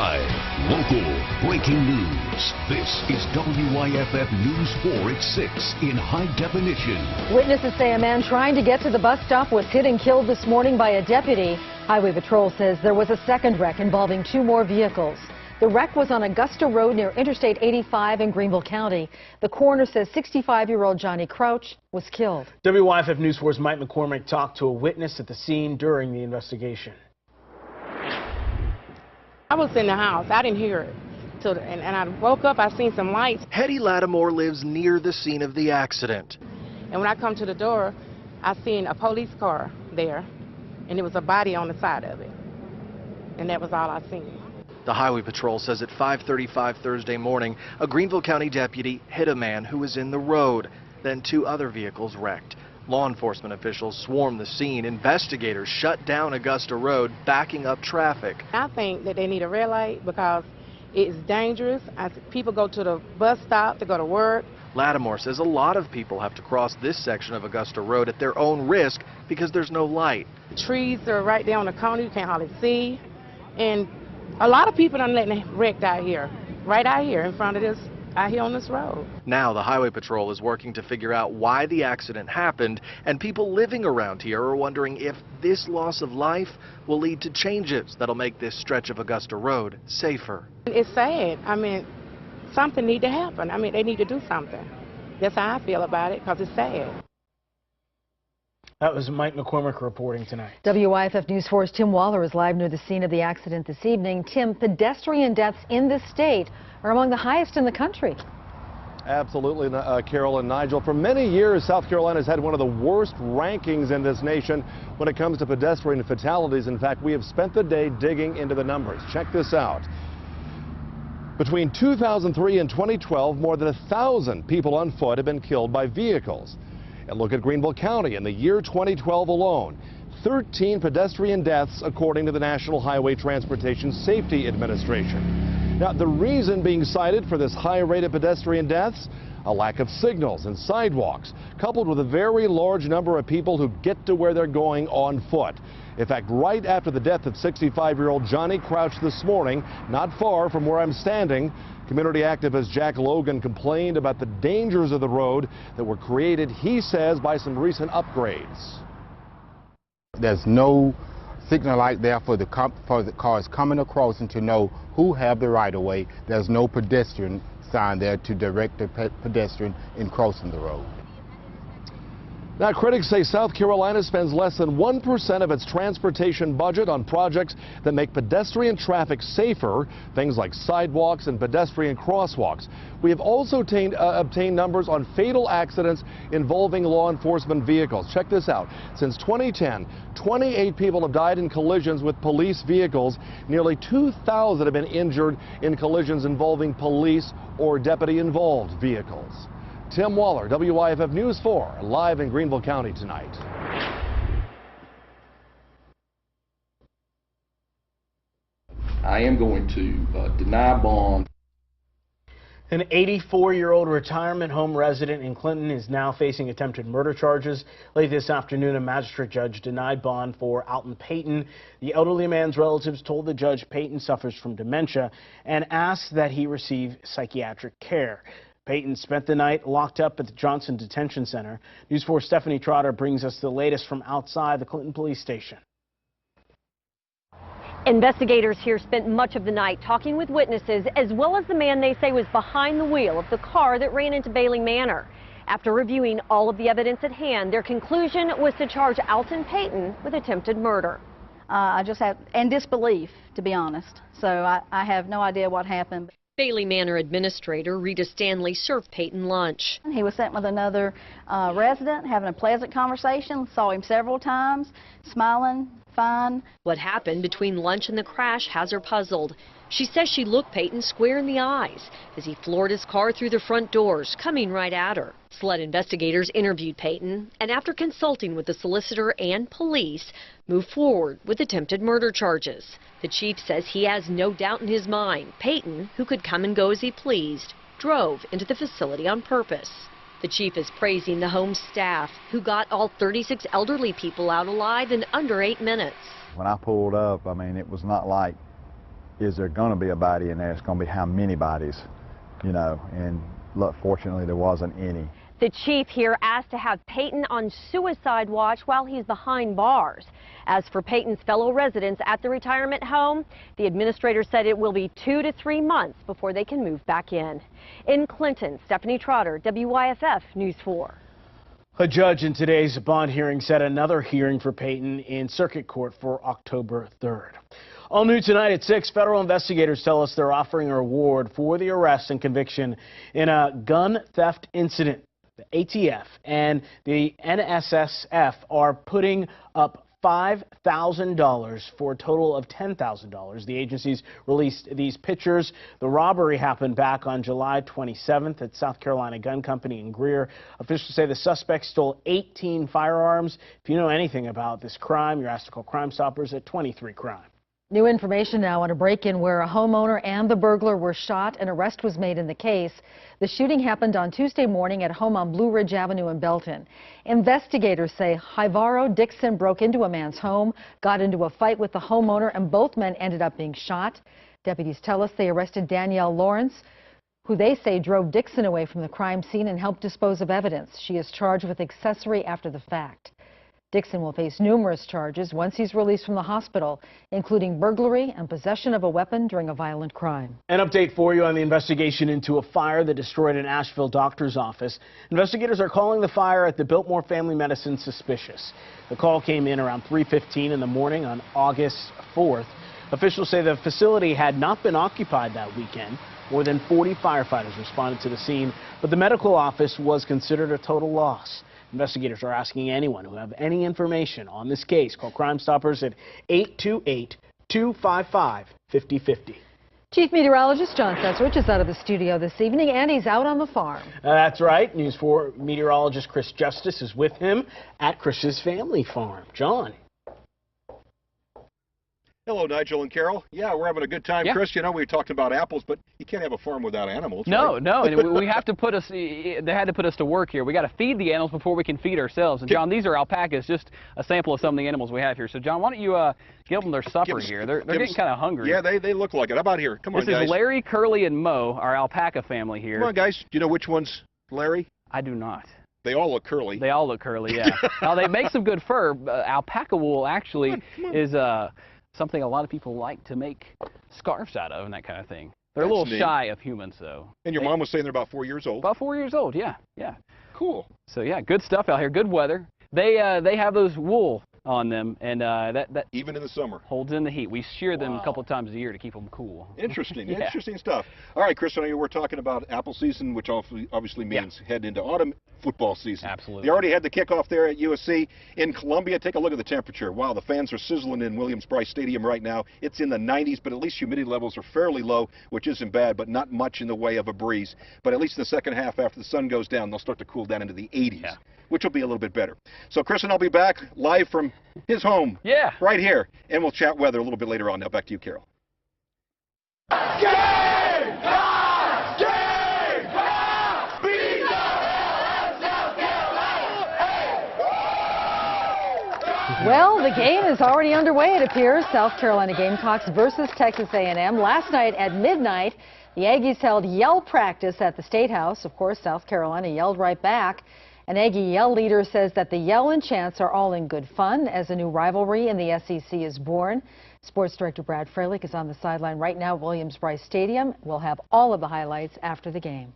Live, local, breaking news. This is WYFF News 4 at 6 in high definition. Witnesses say a man trying to get to the bus stop was hit and killed this morning by a deputy. Highway Patrol says there was a second wreck involving 2 more vehicles. The wreck was on Augusta Road near Interstate 85 in Greenville County. The coroner says 65-year-old Johnny Crouch was killed. WYFF News 4's Mike McCormick talked to a witness at the scene during the investigation. I was in the house. I didn't hear it. And I woke up, I seen some lights. Hetty Lattimore lives near the scene of the accident. And when I come to the door, I seen a police car there, and there was a body on the side of it. And that was all I seen. The Highway Patrol says at 5:35 Thursday morning, a Greenville County deputy hit a man who was in the road. Then 2 other vehicles wrecked. Law enforcement officials swarmed the scene. Investigators shut down Augusta Road, backing up traffic. I think that they need a red light because it's dangerous. People go to the bus stop to go to work. Lattimore says a lot of people have to cross this section of Augusta Road at their own risk because there's no light. The trees are right there on the corner. You can't hardly see. And a lot of people done letting it wrecked out here, right out here in front of this, out here on this road. Now the Highway Patrol is working to figure out why the accident happened, and people living around here are wondering if this loss of life will lead to changes that'll make this stretch of Augusta Road safer. It's sad. I mean, something need to happen. I mean, they need to do something. That's how I feel about it, because it's sad. That was Mike McCormick reporting tonight. WYFF News 4's Tim Waller is live near the scene of the accident this evening. Tim, pedestrian deaths in this state are among the highest in the country. Absolutely, Carol and Nigel. For many years, South Carolina has had one of the worst rankings in this nation when it comes to pedestrian fatalities. In fact, we have spent the day digging into the numbers. Check this out. Between 2003 and 2012, more than 1,000 people on foot have been killed by vehicles. And look at Greenville County. In the year 2012 alone, 13 pedestrian deaths according to the National Highway Transportation Safety Administration. Now, the reason being cited for this high rate of pedestrian deaths, a lack of signals and sidewalks, coupled with a very large number of people who get to where they're going on foot. In fact, right after the death of 65-year-old Johnny Crouch this morning, not far from where I'm standing, community activist Jack Logan complained about the dangers of the road that were created, he says, by some recent upgrades. There's no signal light there for the cars coming across and to know who have the right-of-way. There's no pedestrian sign there to direct the pedestrian in crossing the road. Now, critics say South Carolina spends less than 1% of its transportation budget on projects that make pedestrian traffic safer, things like sidewalks and pedestrian crosswalks. We have also obtained numbers on fatal accidents involving law enforcement vehicles. Check this out. Since 2010, 28 people have died in collisions with police vehicles. Nearly 2,000 have been injured in collisions involving police or deputy-involved vehicles. Tim Waller, WYFF News 4, live in Greenville County tonight. I am going to deny bond. An 84-year-old retirement home resident in Clinton is now facing attempted murder charges. Late this afternoon, a magistrate judge denied bond for Alton Payton. The elderly man's relatives told the judge Payton suffers from dementia and asked that he receive psychiatric care. Payton spent the night locked up at the Johnson Detention Center. News 4's Stephanie Trotter brings us the latest from outside the Clinton Police Station. Investigators here spent much of the night talking with witnesses, as well as the man they say was behind the wheel of the car that ran into Bailey Manor. After reviewing all of the evidence at hand, their conclusion was to charge Alton Payton with attempted murder. I just have, and disbelief, to be honest. So I have no idea what happened. Bailey Manor Administrator Rita Stanley served Payton lunch. He was sent with another resident, having a pleasant conversation, saw him several times, smiling, fine. What happened between lunch and the crash has her puzzled. She says she looked Payton square in the eyes as he floored his car through the front doors, coming right at her. SLED investigators interviewed Payton and, after consulting with the solicitor and police, moved forward with attempted murder charges. The chief says he has no doubt in his mind Payton, who could come and go as he pleased, drove into the facility on purpose. The chief is praising the home staff, who got all 36 elderly people out alive in under 8 minutes. When I pulled up, I mean, it was not like is there going to be a body in there? It's going to be how many bodies, you know, and look, fortunately there wasn't any. The chief here asked to have Payton on suicide watch while he's behind bars. As for Payton's fellow residents at the retirement home, the administrator said it will be 2 to 3 months before they can move back in. In Clinton, Stephanie Trotter, WYFF News 4. A judge in today's bond hearing set another hearing for Payton in circuit court for October 3rd. All new tonight at 6, federal investigators tell us they're offering a reward for the arrest and conviction in a gun theft incident. The ATF and the NSSF are putting up $5,000 for a total of $10,000. The agencies released these pictures. The robbery happened back on July 27th at South Carolina Gun Company in Greer. Officials say the suspect stole 18 firearms. If you know anything about this crime, you're asked to call Crime Stoppers at 23 Crime. New information now on a break-in where a homeowner and the burglar were shot. An arrest was made in the case. The shooting happened on Tuesday morning at a home on Blue Ridge Avenue in Belton. Investigators say Hyvaro Dixon broke into a man's home, got into a fight with the homeowner, and both men ended up being shot. Deputies tell us they arrested Danielle Lawrence, who they say drove Dixon away from the crime scene and helped dispose of evidence. She is charged with accessory after the fact. Dixon will face numerous charges once he's released from the hospital, including burglary and possession of a weapon during a violent crime. An update for you on the investigation into a fire that destroyed an Asheville doctor's office. Investigators are calling the fire at the Biltmore Family Medicine suspicious. The call came in around 3:15 in the morning on August 4th. Officials say the facility had not been occupied that weekend. More than 40 firefighters responded to the scene, but the medical office was considered a total loss. Investigators are asking anyone who have any information on this case, call Crime Stoppers at 828-255-5050. Chief Meteorologist John Sesrich is out of the studio this evening, and he's out on the farm. That's right. News 4 meteorologist Chris Justice is with him at Chris's family farm. John. Hello, Nigel and Carol. Yeah, we're having a good time. Yeah. Chris, you know, we talked about apples, but you can't have a farm without animals, No, right? no, and we have to put us, they had to put us to work here. We got to feed the animals before we can feed ourselves. And John, these are alpacas, just a sample of some of the animals we have here. So John, why don't you give them their supper here? They're getting kind of hungry. Yeah, they look like it. How about here? Come on, guys. This is Larry, Curly, and Mo, our alpaca family here. Come on, guys. Do you know which one's Larry? I do not. They all look curly. They all look curly, yeah. Now, they make some good fur. Alpaca wool actually is something a lot of people like to make scarves out of and that kind of thing. They're a little shy of humans, though. And your mom was saying they're about 4 years old? About 4 years old, yeah, yeah. Cool. So, yeah, good stuff out here, good weather. They have those wool on them, and that even in the summer holds in the heat. We shear them a couple of times a year to keep them cool. Interesting. Yeah. Interesting stuff. All right, Chris, I know we're talking about apple season, which obviously means heading into autumn football season. Absolutely. They already had the kickoff there at USC. In Columbia, take a look at the temperature. Wow, the fans are sizzling in Williams-Brice Stadium right now. It's in the 90s, but at least humidity levels are fairly low, which isn't bad, but not much in the way of a breeze. But at least in the second half, after the sun goes down, they'll start to cool down into the 80s, which will be a little bit better. So Chris and I'll be back live from his home right here, and we'll chat weather a little bit later on. Now back to you, Carol. Well, the game is already underway, it appears. South Carolina Gamecocks versus Texas A&M. Last night at midnight, the Aggies held yell practice at the State House. Of course, South Carolina yelled right back. An Aggie yell leader says that the yell and chants are all in good fun as a new rivalry in the SEC is born. Sports Director Brad Froelich is on the sideline right now at Williams-Brice Stadium. We'll have all of the highlights after the game.